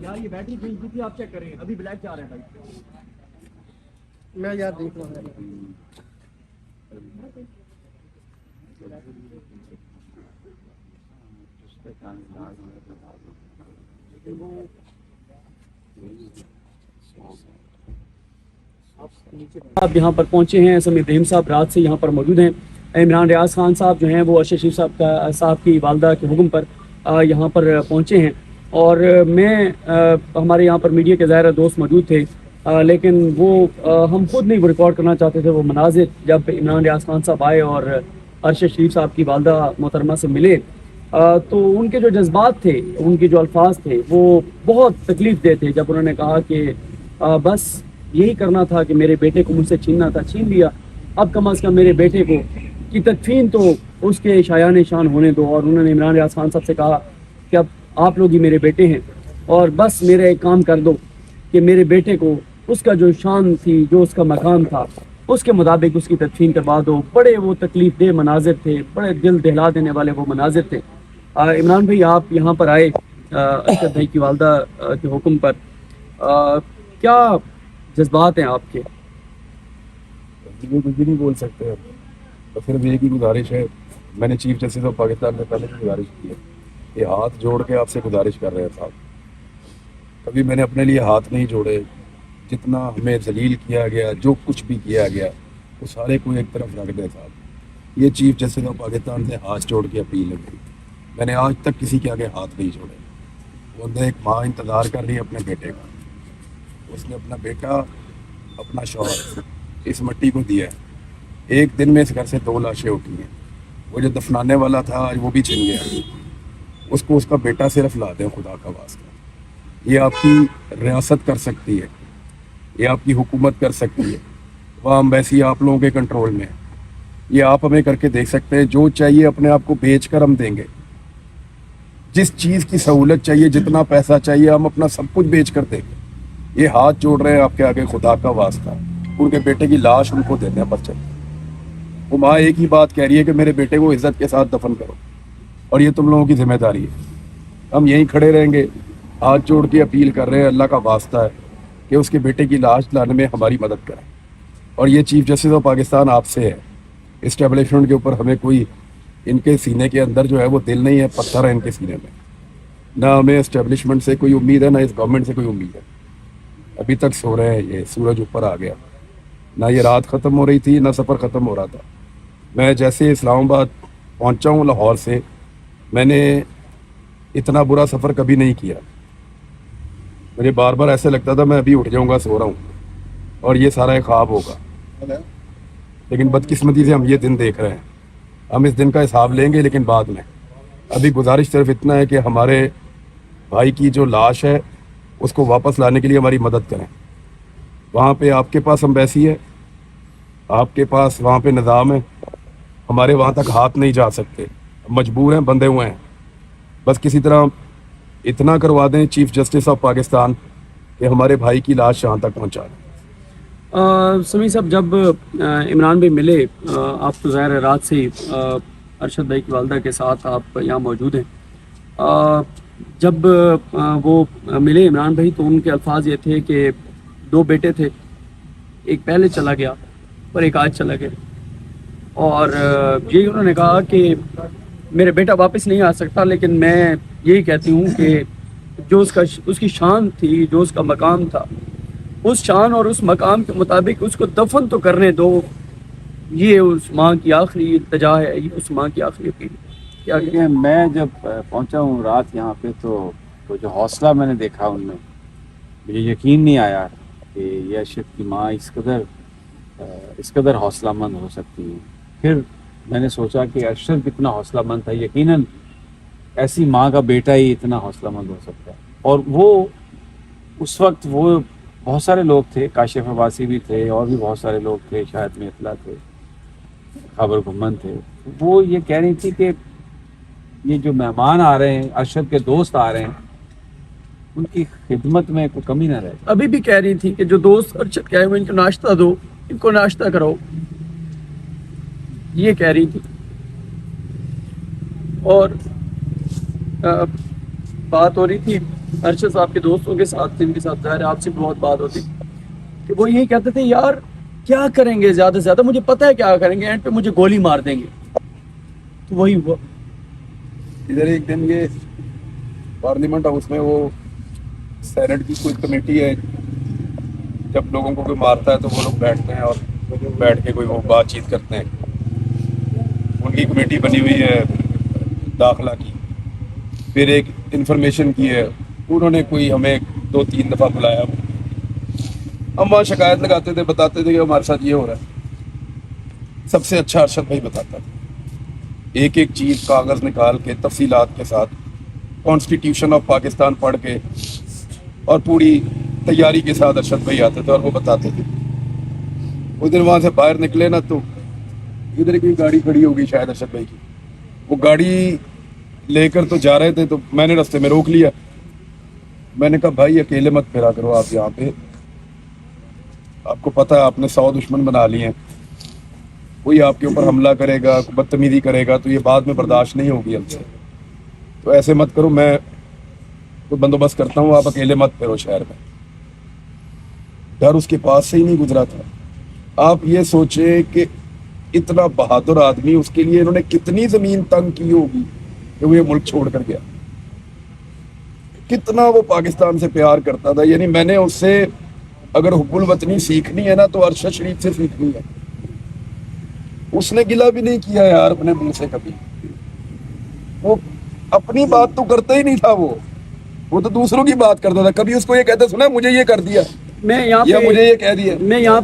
یار یہ battery change کی تھی، آپ چیک کریں ابھی بلیک جا رہے ہیں بھائی. میں یار دیکھ لوں گا. آپ یہاں پر پہنچے ہیں. سمیع رحیم صاحب رات سے یہاں پر موجود ہیں. عمران ریاض خان صاحب جو ہیں وہ ارشد شریف صاحب کی والدہ کے حکم پر یہاں پر پہنچے ہیں. اور میں ہمارے یہاں پر میڈیا کے ظاہر دوست موجود تھے، لیکن وہ ہم خود نہیں ریکارڈ کرنا چاہتے تھے. وہ مناظر جب عمران ریاض خان صاحب آئے اور ارشد شریف صاحب کی والدہ محترمہ سے ملے تو ان کے جو جذبات تھے، ان کے جو الفاظ تھے وہ بہت تکلیف دہ تھے. جب انہوں نے کہا کہ بس یہی کرنا تھا کہ میرے بیٹے کو مجھ سے چھیننا تھا، چھین لیا، اب کم از کم میرے بیٹے کو کی تدفین تو اس کے شایان شان ہونے دو. اور انہوں نے عمران ریاض خان صاحب سے کہا کہ اب آپ لوگ ہی میرے بیٹے ہیں اور بس میرا ایک کام کر دو کہ میرے بیٹے کو اس کا جو شان تھی، جو اس کا مقام تھا، اس کے مطابق اس کی تدفین کروا دو. بڑے وہ تکلیف دہ مناظر تھے، بڑے دل دہلا دینے والے وہ مناظر تھے. عمران بھائی آپ یہاں پر آئے ارشد بھائی کی والدہ کے حکم پر، کیا جذبات ہیں آپ کے؟ کچھ بھی نہیں بول سکتے. تو پھر میری کی گزارش ہے، میں نے چیف جسٹس آف پاکستان میں پہلے بھی گزارش کی ہے کہ ہاتھ جوڑ کے آپ سے گزارش کر رہے ہیں صاحب، کبھی میں نے اپنے لیے ہاتھ نہیں جوڑے. جتنا ہمیں ذلیل کیا گیا، جو کچھ بھی کیا گیا، وہ سارے کو ایک طرف رکھ دیں صاحب. یہ چیف جسٹس آف پاکستان سے ہاتھ جوڑ کے اپیل ہے میری. میں نے آج تک کسی کے آگے ہاتھ نہیں جوڑے. وہ ایک ماں انتظار کر رہی ہے اپنے بیٹے کا. اس نے اپنا بیٹا، اپنا شوہر اس مٹی کو دیا ہے. ایک دن میں اس گھر سے 2 لاشیں اٹھی ہیں. وہ جو دفنانے والا تھا آج وہ بھی چھن گیا. اس کو اس کا بیٹا صرف لا دیں خدا کا واسطہ. یہ آپ کی ریاست کر سکتی ہے، یہ آپ کی حکومت کر سکتی ہے. وہ ایمبیسی آپ لوگوں کے کنٹرول میں ہے. یہ آپ ہمیں کر کے دیکھ سکتے ہیں. جو چاہیے اپنے آپ کو بیچ کر ہم دیں گے. جس چیز کی سہولت چاہیے، جتنا پیسہ چاہیے، ہم اپنا سب کچھ بیچ کر دیں گے. یہ ہاتھ جوڑ رہے ہیں آپ کے آگے خدا کا واسطہ. ان کے بیٹے کی لاش ان کو دیتے ہیں پر چلے. وہ ماں ایک ہی بات کہہ رہی ہے کہ میرے بیٹے کو عزت کے ساتھ دفن کرو، اور یہ تم لوگوں کی ذمہ داری ہے. ہم یہیں کھڑے رہیں گے، ہاتھ جوڑ کے اپیل کر رہے ہیں. اللہ کا واسطہ ہے کہ اس کے بیٹے کی لاش لانے میں ہماری مدد کریں. اور یہ چیف جسٹس آف پاکستان آپ سے ہے. اسٹیبلشمنٹ کے اوپر ہمیں کوئی، ان کے سینے کے اندر جو ہے وہ دل نہیں ہے، پتھر ہے ان کے سینے میں. نہ ہمیں اسٹیبلشمنٹ سے کوئی امید ہے، نہ اس گورنمنٹ سے کوئی امید ہے. ابھی تک سو رہے ہیں. یہ سورج اوپر آ گیا. نہ یہ رات ختم ہو رہی تھی، نہ سفر ختم ہو رہا تھا. میں جیسے اسلام آباد پہنچا ہوں لاہور سے، میں نے اتنا برا سفر کبھی نہیں کیا. مجھے بار بار ایسے لگتا تھا میں ابھی اٹھ جاؤں گا، سو رہا ہوں اور یہ سارا ایک خواب ہوگا. لیکن بدقسمتی سے ہم یہ دن دیکھ رہے ہیں. ہم اس دن کا حساب لیں گے لیکن بعد میں. ابھی گزارش صرف اتنا ہے کہ ہمارے بھائی کی جو لاش ہے اس کو واپس لانے کے لیے ہماری مدد کریں. وہاں پہ آپ کے پاس امبیسی ہے، آپ کے پاس وہاں پہ نظام ہے. ہمارے وہاں تک ہاتھ نہیں جا سکتے، مجبور ہیں، بندھے ہوئے ہیں. بس کسی طرح اتنا کروا دیں چیف جسٹس آف پاکستان کہ ہمارے بھائی کی لاش یہاں تک پہنچا دیں. سمیع صاحب جب عمران بھائی ملے، آپ تو ظاہر ہے رات سے ارشد بھائی کی والدہ کے ساتھ آپ یہاں موجود ہیں. جب وہ ملے عمران بھائی تو ان کے الفاظ یہ تھے کہ 2 بیٹے تھے، ایک پہلے چلا گیا اور ایک آج چلا گیا. اور یہی انہوں نے کہا کہ میرے بیٹا واپس نہیں آ سکتا، لیکن میں یہی کہتی ہوں کہ جو اس کی شان تھی، جو اس کا مقام تھا، اس شان اور اس مقام کے مطابق اس کو دفن تو کرنے دو. یہ اس ماں کی آخری التجا ہے، یہ اس ماں کی آخری اپیل ہے. کیا کہتے ہیں؟ دیکھیں، میں جب پہنچا ہوں رات یہاں پہ تو جو حوصلہ میں نے دیکھا ان میں، مجھے یقین نہیں آیا کہ یہ ارشد کی ماں اس قدر حوصلہ مند ہو سکتی ہے. پھر میں نے سوچا کہ ارشد کتنا حوصلہ مند تھا، یقیناً ایسی ماں کا بیٹا ہی اتنا حوصلہ مند ہو سکتا ہے. اور وہ اس وقت وہ بہت سارے لوگ تھے، کاشف عباسی بھی تھے اور بھی بہت سارے لوگ تھے، شاید میتلا تھے، خبر گھمن تھے. وہ یہ کہہ رہی تھی کہ یہ جو مہمان آ رہے ہیں، ارشد کے دوست آ رہے ہیں، ان کی خدمت میں کوئی کمی نہ رہے. ابھی بھی کہہ رہی تھی کہ جو دوست ارشد کے آئے ہوئے ان کو ناشتہ دو، ان کو ناشتہ کرو، یہ کہہ رہی تھی. اور بات ہو رہی تھی ارشد صاحب کے دوستوں کے ساتھ، جن کے ساتھ ظاہر ہے آپ سے بہت بات ہوتی، کہ وہ یہی کہتے تھے یار کیا کریں گے، زیادہ سے زیادہ مجھے پتہ ہے کیا کریں گے، اینڈ پہ مجھے گولی مار دیں گے. تو وہی ہوا. ادھر ایک دن یہ پارلیمنٹ ہاؤس میں وہ سینٹ کی کوئی کمیٹی ہے، جب لوگوں کو کوئی مارتا ہے تو وہ لوگ بیٹھتے ہیں اور بیٹھ کے کوئی وہ بات چیت کرتے ہیں. ان کی کمیٹی بنی ہوئی ہے داخلہ کی. پھر ایک انفارمیشن کی ہے، انہوں نے کوئی ہمیں 2-3 دفعہ بلایا. ہم وہاں شکایت لگاتے تھے، بتاتے تھے کہ ہمارے ساتھ یہ ہو رہا ہے. سب سے اچھا ارشد بھائی بتاتا تھا، ایک ایک چیز کاغذ نکال کے تفصیلات کے ساتھ، کانسٹیٹیوشن آف پاکستان پڑھ کے اور پوری تیاری کے ساتھ ارشد بھائی آتے تھے اور وہ بتاتے تھے. اس دن وہاں سے باہر نکلے نا تو ادھر کی گاڑی کھڑی ہوگی شاید ارشد بھائی کی، وہ گاڑی لے کر تو جا رہے تھے تو میں نے راستے میں روک لیا. میں نے کہا بھائی اکیلے مت پھرا کرو آپ یہاں پہ، آپ کو پتہ ہے آپ نے 100 دشمن بنا لیے ہیں، کوئی آپ کے اوپر حملہ کرے گا، بدتمیزی کرے گا تو یہ بعد میں برداشت نہیں ہوگی ہم سے. تو ایسے مت کرو، میں کوئی بندوبست کرتا ہوں، آپ اکیلے مت پھرو شہر میں. ڈر اس کے پاس سے ہی نہیں گزرا تھا. آپ یہ سوچیں کہ اتنا بہادر آدمی، اس کے لیے انہوں نے کتنی زمین تنگ کی ہوگی کہ وہ یہ ملک چھوڑ کر گیا. کتنا وہ پاکستان سے پیار کرتا تھا. یعنی میں نے اس سے اگر حب الوطنی سیکھنی ہے نا تو ارشد شریف سے سیکھنی ہے. اس نے گلہ بھی نہیں کیا یار اپنے منہ سے کبھی. وہ اپنی بات تو کرتا ہی نہیں تھا، وہ تو دوسروں کی بات کرتا تھا. کبھی اس کو یہ کہتا سنا مجھے یہ کر دیا میں یہاں یا پہ مجھے یہ کہہ دیا. میں یہاں